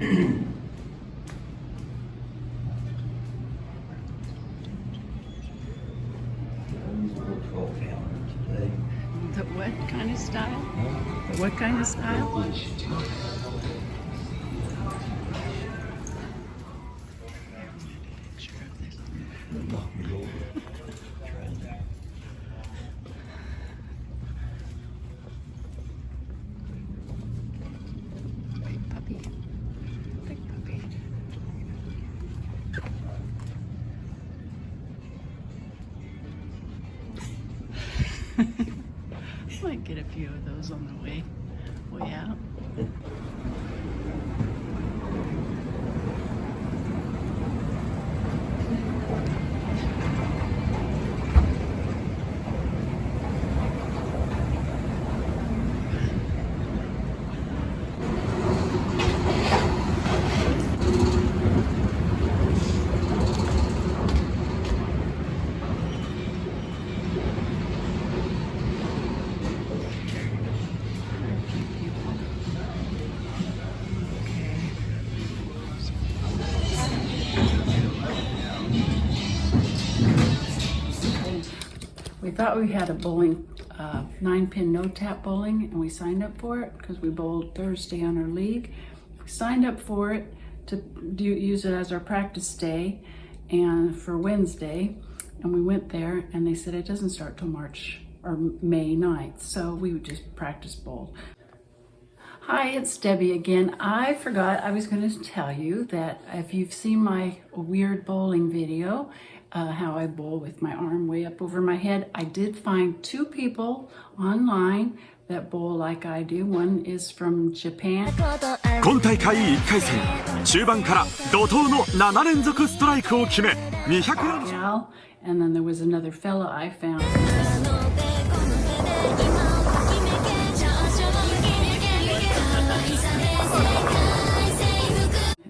The what kind of style? The what kind of style? Big puppy. Big puppy. Might get a few of those on the way out. We thought we had a bowling, 9-pin no-tap bowling, and we signed up for it because we bowled Thursday on our league. We signed up for it to use it as our practice day and for Wednesday, and we went there and they said it doesn't start till March or May 9th, so we would just practice bowl. Hi, it's Debbie again. I forgot I was going to tell you that if you've seen my weird bowling video, how I bowl with my arm way up over my head, I did find 2 people online that bowl like I do. One is from Japan. 今大会1回戦中盤から怒涛の7連続ストライクを決め240 And then there was another fella I found.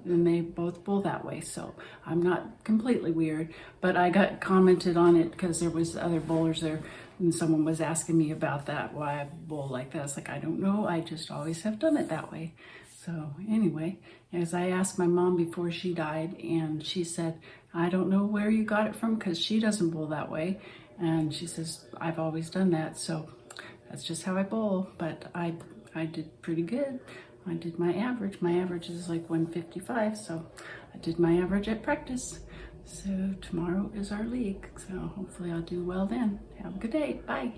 And they both bowl that way, so I'm not completely weird, but I got commented on it because there was other bowlers there and someone was asking me about that, why I bowl like that. It's like, I don't know, I just always have done it that way. So anyway, as I asked my mom before she died, and she said, I don't know where you got it from because she doesn't bowl that way. And she says, I've always done that, so that's just how I bowl. But I did pretty good. I did my average. My average is like 155, so I did my average at practice. So tomorrow is our league, so hopefully I'll do well then. Have a good day. Bye.